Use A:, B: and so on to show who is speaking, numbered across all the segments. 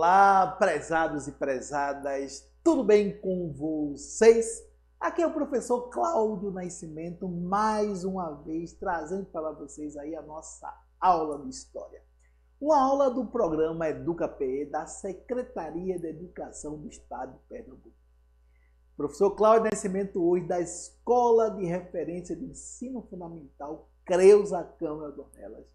A: Olá, prezados e prezadas, tudo bem com vocês? Aqui é o professor Cláudio Nascimento, mais uma vez trazendo para vocês aí a nossa aula de História. Uma aula do programa EducaPE da Secretaria de Educação do Estado de Pernambuco. Professor Cláudio Nascimento hoje da Escola de Referência de Ensino Fundamental Creuza Câmara Dornelas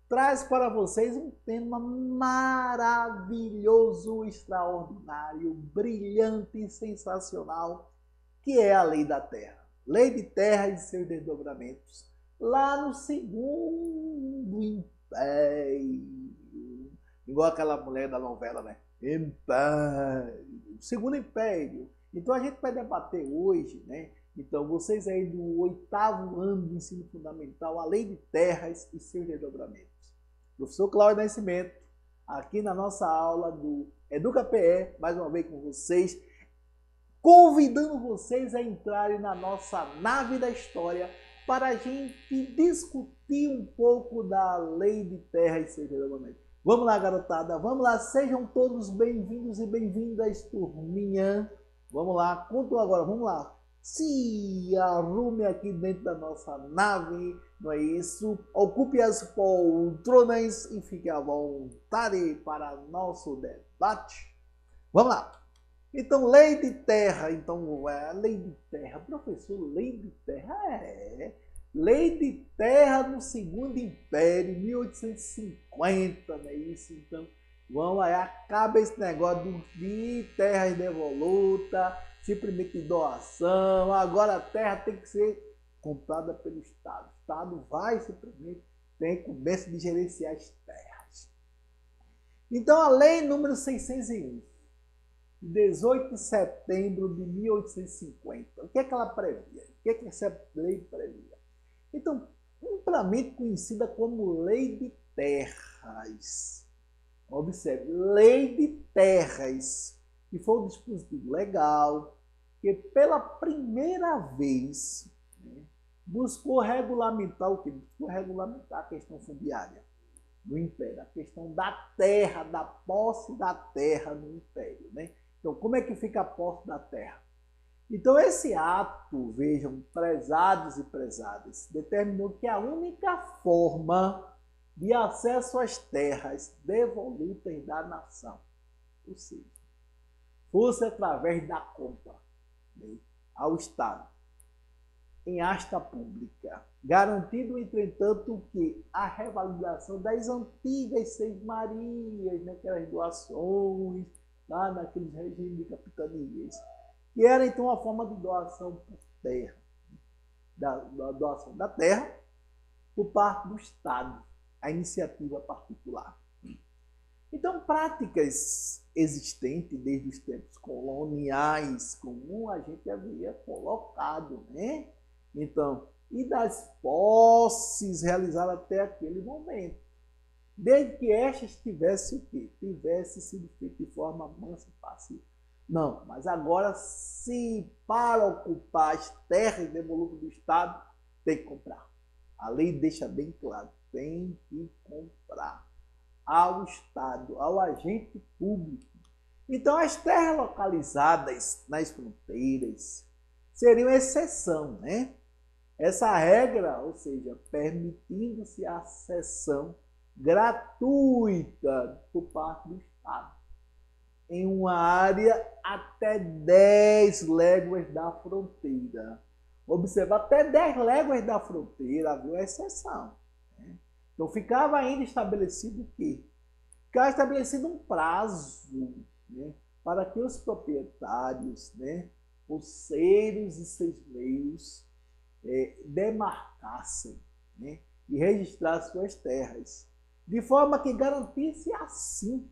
A: traz para vocês um tema maravilhoso, extraordinário, brilhante e sensacional, que é a Lei da Terra. Lei de Terra e seus desdobramentos. Lá no Segundo Império. Igual aquela mulher da novela, né? Império. Segundo Império. Então a gente vai debater hoje, né? Então, vocês aí do 8º ano do ensino fundamental, a Lei de Terras e seus desdobramentos. Professor Cláudio Nascimento, aqui na nossa aula do EducaPE, mais uma vez com vocês, convidando vocês a entrarem na nossa nave da história para a gente discutir um pouco da Lei de Terra e seus desdobramentos. Vamos lá, garotada, vamos lá, sejam todos bem-vindos e bem-vindas, turminha. Vamos lá, conto agora, vamos lá. Se arrume aqui dentro da nossa nave, não é isso? Ocupe as poltronas e fique à vontade para nosso debate. Vamos lá. Então, Lei de Terra. Então, Lei de Terra. Professor, Lei de Terra? Lei de Terra no Segundo Império, 1850, não é isso? Então, vamos lá, acaba esse negócio de terras devolutas, simplesmente doação. Agora a terra tem que ser comprada pelo Estado. O Estado vai simplesmente ter incumbência de gerenciar as terras. Então a lei número 601, 18 de setembro de 1850, o que é que ela previa? O que é que essa lei previa? Então, amplamente conhecida como Lei de Terras. Observe, Lei de Terras, que foi um dispositivo legal, que pela primeira vez, né, buscou regulamentar o quê? Buscou regulamentar a questão fundiária no Império, a questão da terra, da posse da terra no Império. Né? Então, como é que fica a posse da terra? Então, esse ato, vejam, prezados e prezadas, determinou que a única forma de acesso às terras devolutas da nação, ou seja, fosse através da compra, né, ao Estado, em asta pública, garantindo, entretanto, que a revalidação das antigas seis-marias, né, aquelas doações, lá naqueles regimes de capitanias, que era então a forma de doação por terra, da doação da terra por parte do Estado, a iniciativa particular. Então, práticas existentes desde os tempos coloniais, como a gente havia colocado, né? Então, e das posses realizadas até aquele momento, desde que estas tivessem o quê? Tivesse sido feito de forma mansa e pacífica. Não, mas agora, se para ocupar as terras devolutas do Estado, tem que comprar. A lei deixa bem claro, tem que comprar ao Estado, ao agente público. Então, as terras localizadas nas fronteiras seriam exceção, né? Essa regra, ou seja, permitindo-se a cessão gratuita por parte do Estado em uma área até 10 léguas da fronteira. Observa, até 10 léguas da fronteira havia uma exceção. Né? Então ficava ainda estabelecido o quê? Ficava estabelecido um prazo, né, para que os proprietários, né, poceiros e seus meios, demarcassem, né, e registrassem suas terras, de forma que garantisse assim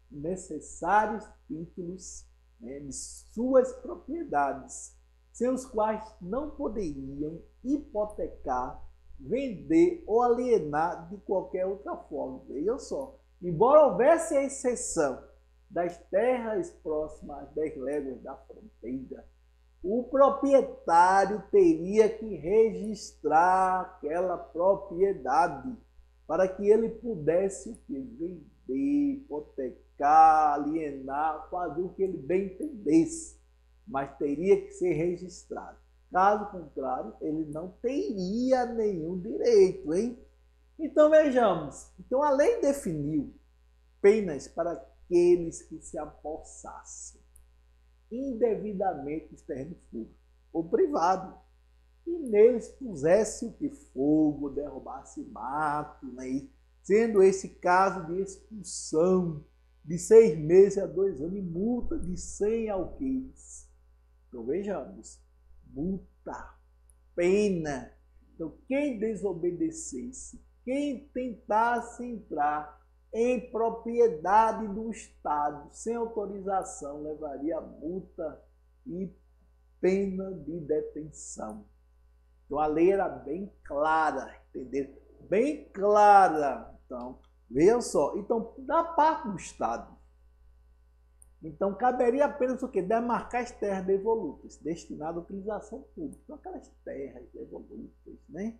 A: necessários títulos, né, de suas propriedades, sem os quais não poderiam hipotecar, vender ou alienar de qualquer outra forma. Vejam só, embora houvesse a exceção das terras próximas às 10 léguas da fronteira, o proprietário teria que registrar aquela propriedade para que ele pudesse vender, hipotecar, hipotecar, alienar, fazer o que ele bem entendesse, mas teria que ser registrado. Caso contrário, ele não teria nenhum direito, hein? Então vejamos, então a lei definiu penas para aqueles que se apossassem indevidamente os terrenos públicos ou privados e neles pusesse o que fogo, derrubasse mato, né? Sendo esse caso de expulsão de 6 meses a 2 anos e multa de 100 alqueires. Então vejamos, multa, pena. Então quem desobedecesse, quem tentasse entrar em propriedade do Estado sem autorização, levaria multa e pena de detenção. Então a lei era bem clara, entendeu? Bem clara. Então, vejam só. Então, da parte do Estado, então caberia apenas o quê? Demarcar as terras devolutas, destinadas à utilização pública. Então, aquelas terras devolutas, né?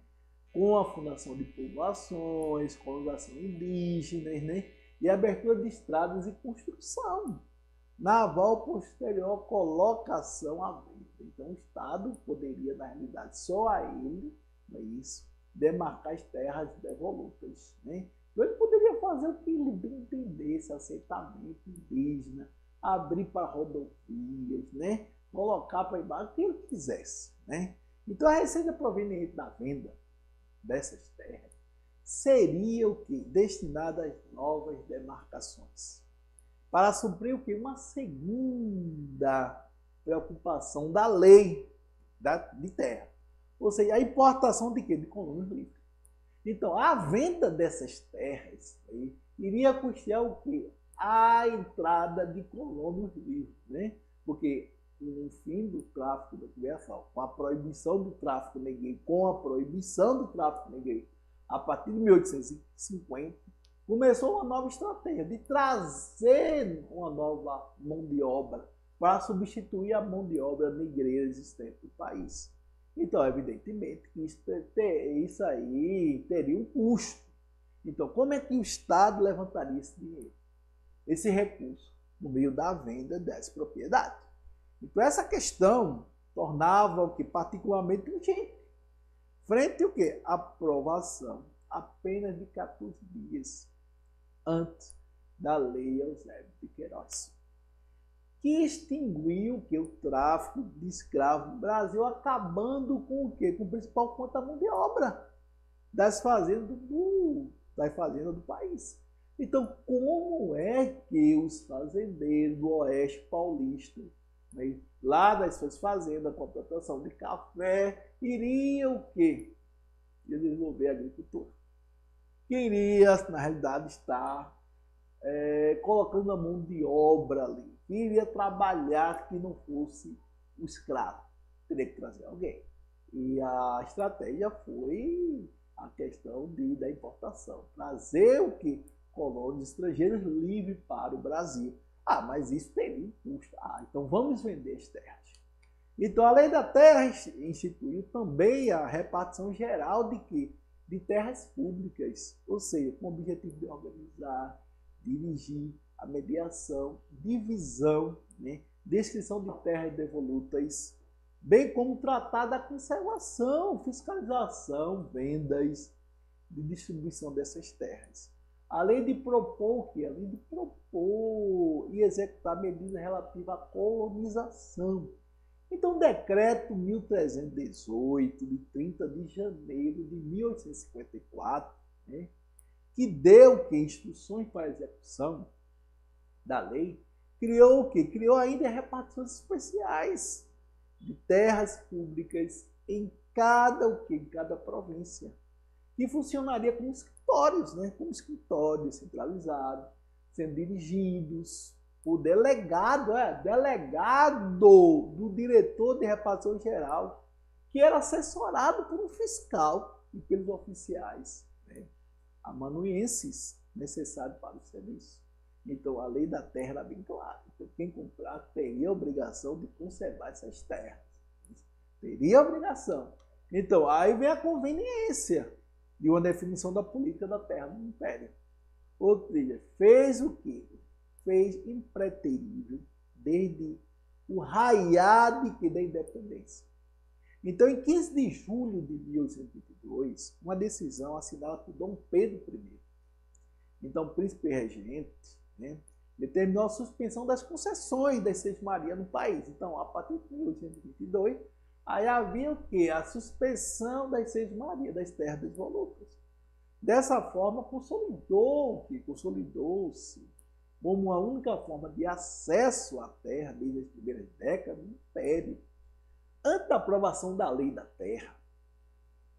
A: Com a fundação de povoações, colonização indígenas, né? E abertura de estradas e construção naval posterior colocação à venda. Então o Estado poderia, na realidade, só a ele, não é isso, demarcar as terras devolutas, né? Então ele poderia fazer o que ele bem entendesse, aceitamento indígena, abrir para rodovias, né? Colocar para embaixo o que ele quisesse, né? Então a receita proveniente da venda dessas terras seria o que? Destinada às novas demarcações. Para suprir o que? Uma segunda preocupação da lei de terra. Ou seja, a importação de quê? De colônias livres. Então, a venda dessas terras aí, iria custear o quê? A entrada de colônias livres, né? Porque com o fim do tráfico da universal, com a proibição do tráfico negreiro, a partir de 1850, começou uma nova estratégia de trazer uma nova mão de obra para substituir a mão de obra negreira existente no país. Então, evidentemente, que isso aí teria um custo. Então, como é que o Estado levantaria esse dinheiro, esse recurso, no meio da venda dessa propriedade? Então, essa questão tornava o que particularmente urgente, frente ao que? A aprovação apenas de 14 dias antes da Lei Eusébio de Queiroz, que extinguiu o tráfico de escravos no Brasil, acabando com o quê? Com o principal fonte da mão de obra das fazendas do país. Então, como é que os fazendeiros do Oeste Paulista, né, lá das suas fazendas com a plantação de café, iriam o quê? Desenvolver a agricultura? Queria, na realidade, estar colocando a mão de obra ali. Queria trabalhar que não fosse o escravo. Teria que trazer alguém. E a estratégia foi a questão da importação. Trazer o que? Colônias estrangeiras livres para o Brasil. Ah, mas isso teria um custo. Ah, então vamos vender as terras. Então a lei da terra instituiu também a repartição geral de quê? De terras públicas, ou seja, com o objetivo de organizar, dirigir a mediação, divisão, né, descrição de terras devolutas, bem como tratar da conservação, fiscalização, vendas, de distribuição dessas terras. Além de propor e executar medidas relativas à colonização. Então, o decreto 1318, de 30 de janeiro de 1854, né, que deu instruções para a execução da lei, criou o quê? Criou ainda repartições especiais de terras públicas em cada província, que funcionaria como escritórios, né? Como escritórios centralizados, sendo dirigidos por delegado do diretor de repartição geral, que era assessorado por um fiscal e pelos oficiais, né, amanuenses necessários para o serviço. Então, a lei da terra era bem clara. Então, quem comprar teria a obrigação de conservar essas terras. Teria a obrigação. Então, aí vem a conveniência de uma definição da política da terra no Império. Ou seja, fez o quê? fez impreterível desde o raiar da independência. Então, em 15 de julho de 1822, uma decisão assinada por Dom Pedro I, então príncipe regente, né, determinou a suspensão das concessões das Seis Marias no país. Então, a partir de 1822, aí havia o quê? A suspensão das Seis Marias, das terras devolutas. Dessa forma, consolidou-se como uma única forma de acesso à terra desde as primeiras décadas do Império. Antes da aprovação da Lei da Terra,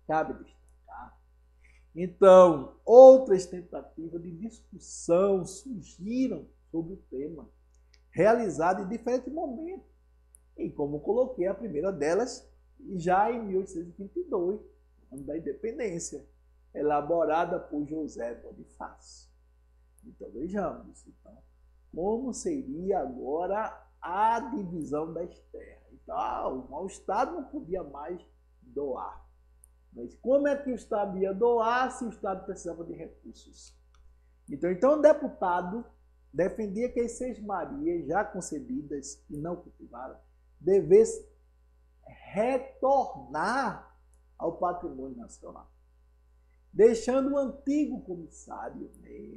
A: cabe destacar, então, outras tentativas de discussão surgiram sobre o tema, realizadas em diferentes momentos. E como coloquei, a primeira delas já em 1822, ano da independência, elaborada por José Bonifácio. Então, vejamos, como seria agora a divisão das terras. Então, o Estado não podia mais doar. Mas como é que o Estado ia doar se o Estado precisava de recursos? Então o deputado defendia que as Seis Marias, já concedidas e não cultivadas, devessem retornar ao patrimônio nacional, deixando o antigo comissário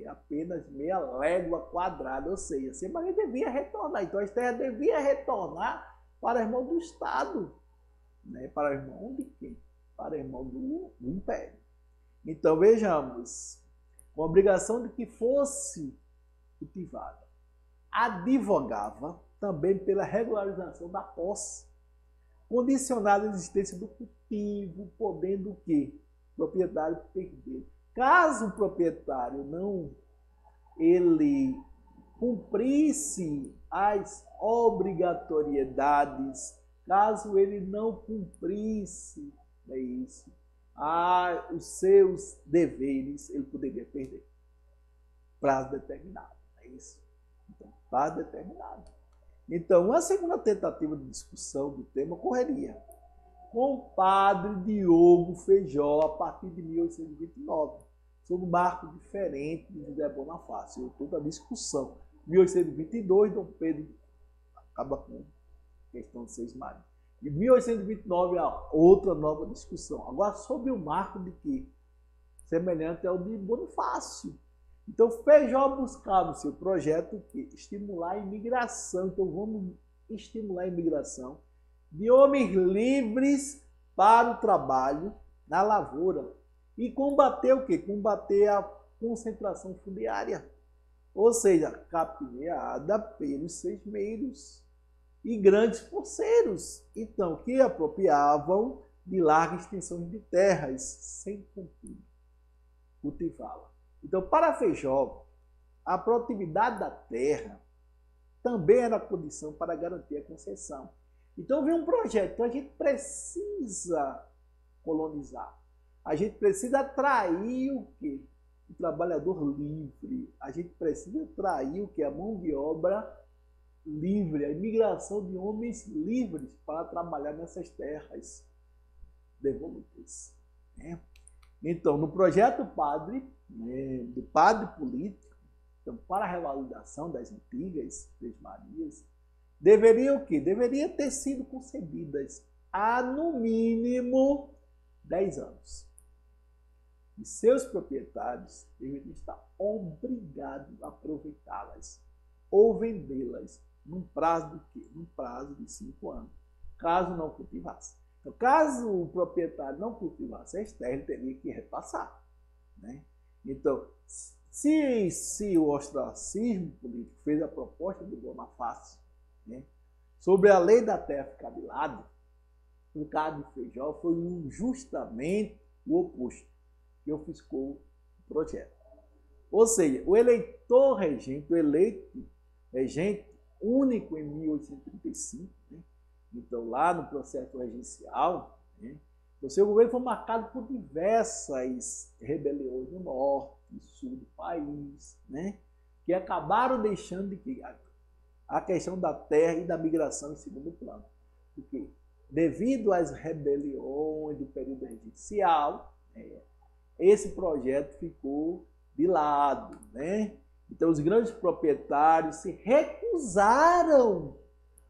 A: apenas meia légua quadrada, ou seja, a Seis Marias devia retornar. Então as terras deviam retornar para as mãos do Estado, para as mãos de quem? Para as mãos do Império. Então vejamos, com a obrigação de que fosse cultivada, advogava também pela regularização da posse, condicionada à existência do cultivo, podendo o quê? O proprietário perder. Caso o proprietário não cumprisse as obrigatoriedades, caso ele não cumprisse os seus deveres, ele poderia perder. Prazo determinado, é isso? Então, prazo determinado. Então, uma segunda tentativa de discussão do tema ocorreria com o padre Diogo Feijó a partir de 1829, sob um marco diferente de José Bonifácio. Toda a discussão. 1822, Dom Pedro acaba com a questão de Seis Marias. Em 1829, há outra nova discussão. Agora, sobre o marco de que? Semelhante ao de Bonifácio. Então, Feijó buscava o seu projeto que estimular a imigração. Então, vamos estimular a imigração de homens livres para o trabalho na lavoura. E combater o quê? Combater a concentração fundiária. Ou seja, capitaneada pelos sesmeiros e grandes poceiros, então, que apropriavam de largas extensões de terras, sem cultivá-la. Então, para Feijó, a produtividade da terra também era condição para garantir a concessão. Então, veio um projeto. Então, a gente precisa colonizar. A gente precisa atrair o quê? O trabalhador livre. A gente precisa atrair o quê? A mão de obra livre, a imigração de homens livres para trabalhar nessas terras devolutas. Então, no projeto padre, do padre político, então, para a revalidação das antigas Três Marias, deveria o quê? Deveria ter sido concebidas há, no mínimo, 10 anos. E seus proprietários deveriam estar obrigados a aproveitá-las ou vendê-las num prazo de quê? Num prazo de 5 anos, caso não cultivasse. Então, caso o proprietário não cultivasse as terras, ele teria que repassar. Então, se o ostracismo político fez a proposta do Bonifácio sobre a lei da terra ficar de lado, no caso de Feijó, foi justamente o oposto, que ofuscou o projeto. Ou seja, o eleitor regente, o eleito regente único em 1835, então lá no processo regencial, o seu governo foi marcado por diversas rebeliões no norte e sul do país, que acabaram deixando de que a questão da terra e da migração em segundo plano. Porque, devido às rebeliões do período regencial, esse projeto ficou de lado, Então, os grandes proprietários se recusaram,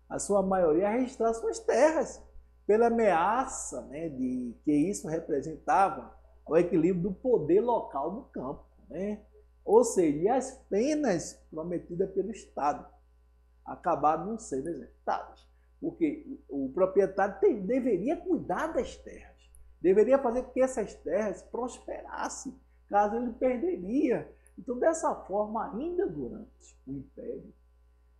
A: a sua maioria, a registrar suas terras, pela ameaça, né, de que isso representava ao equilíbrio do poder local no campo, né? Ou seja, as penas prometidas pelo Estado acabaram não sendo executadas, porque o proprietário deveria cuidar das terras, deveria fazer com que essas terras prosperassem, caso ele perderia. Então, dessa forma, ainda durante o Império,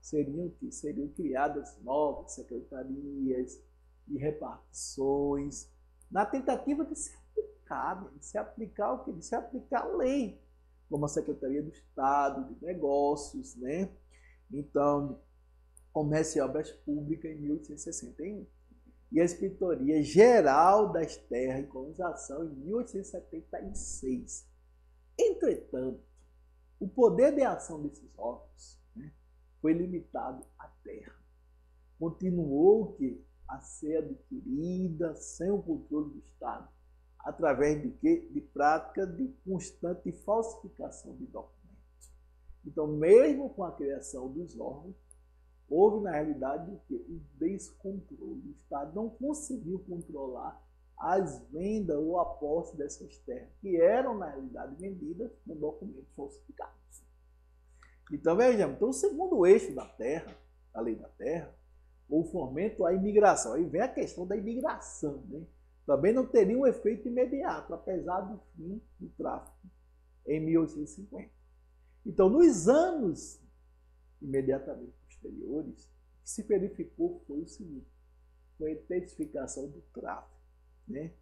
A: seriam criadas novas secretarias de repartições, na tentativa de se aplicar o quê? De se aplicar a lei, como a Secretaria do Estado de Negócios, né? Então, Comércio e Obras Públicas em 1861. E a Inspetoria Geral das Terras e Colonização em 1876. Entretanto, o poder de ação desses órgãos, né, foi limitado à terra. Continuou a ser adquirida sem o controle do Estado, através de quê? De prática de constante falsificação de documentos. Então, mesmo com a criação dos órgãos, houve, na realidade, o quê? O descontrole. O Estado não conseguiu controlar as vendas ou a posse dessas terras, que eram, na realidade, vendidas com documentos falsificados. Então, vejamos, então, o segundo eixo da terra, da lei da terra, o fomento à imigração. Aí vem a questão da imigração, né? Também não teria um efeito imediato, apesar do fim do tráfico em 1850. Então, nos anos imediatamente posteriores, o que se verificou foi o seguinte: foi a intensificação do tráfico, né,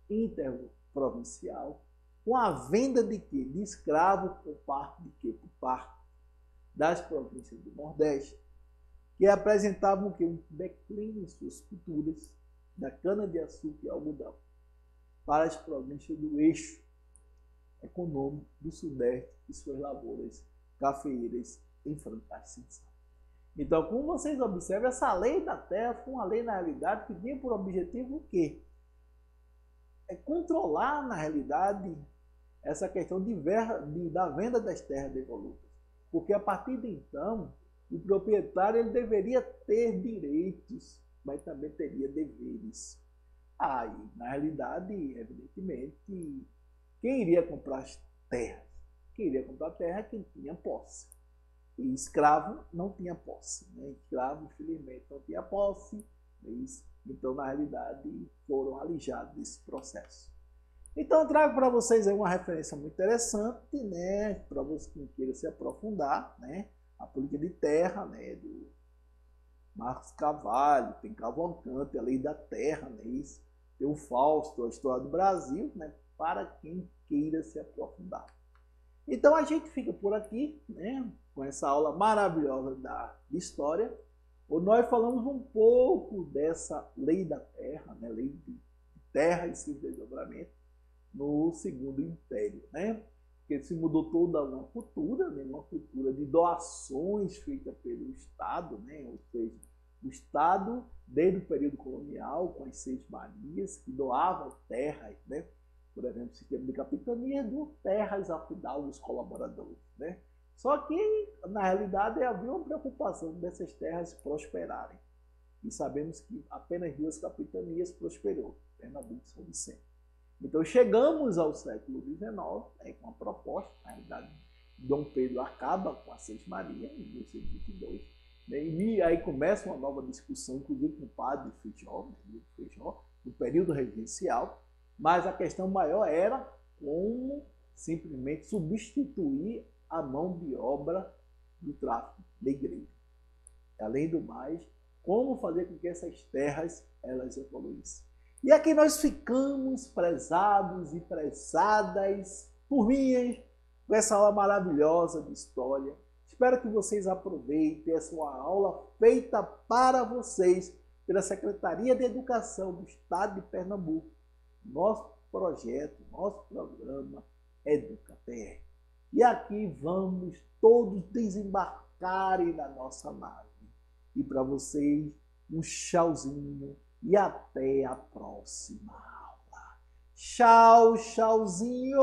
A: interprovincial, com a venda de quê? De escravos por parte de quê? Por parte das províncias do Nordeste, que apresentavam o quê? Um declínio em suas culturas, da cana-de-açúcar e algodão, para as províncias do eixo econômico do Sudeste e suas lavouras cafeeiras em franca extinção. Então, como vocês observam, essa lei da terra foi uma lei, na realidade, que tinha por objetivo o quê? É controlar, na realidade, essa questão da venda das terras devolutas. Porque, a partir de então, o proprietário ele deveria ter direitos, mas também teria deveres. Aí, na realidade, evidentemente, quem iria comprar as terras? Quem iria comprar terra é quem tinha posse. E escravo não tinha posse, né? Escravo, infelizmente, não tinha posse. Então, na realidade, foram alijados desse processo. Então, eu trago para vocês aí uma referência muito interessante, né? Para você que queira se aprofundar, né? A política de terra, né? Do Marcos Carvalho, tem Cavalcante, a lei da terra, né? Isso. Tem o Fausto, a história do Brasil, né? Para quem queira se aprofundar. Então, a gente fica por aqui, né? Com essa aula maravilhosa de história, onde nós falamos um pouco dessa lei da terra, né? Lei de terra e seus desdobramentos no Segundo Império, né? Porque se mudou toda uma cultura, né? Uma cultura de doações feitas pelo Estado, né? Ou seja, o Estado, desde o período colonial, com as Seis Marias, que doavam terras, né? Por exemplo, o sistema de capitania deu terras a fidalgos colaboradores, né? Só que, na realidade, havia uma preocupação dessas terras prosperarem. E sabemos que apenas duas capitanias prosperou, Pernambuco e São Vicente. Então, chegamos ao século XIX, né, com a proposta, na realidade, Dom Pedro acaba com a Seis Marias, em 1822, né, e aí começa uma nova discussão, inclusive com o padre Feijó, no período regencial, mas a questão maior era como simplesmente substituir a mão de obra do tráfico negreiro. Além do mais, como fazer com que essas terras elas evoluíssem. E aqui nós ficamos, prezados e prezadas por mim, com essa aula maravilhosa de história. Espero que vocês aproveitem essa aula feita para vocês pela Secretaria de Educação do Estado de Pernambuco. Nosso projeto, nosso programa EducaTR. E aqui vamos todos desembarcarem na nossa nave. E para vocês, um tchauzinho e até a próxima aula. Tchau, tchauzinho!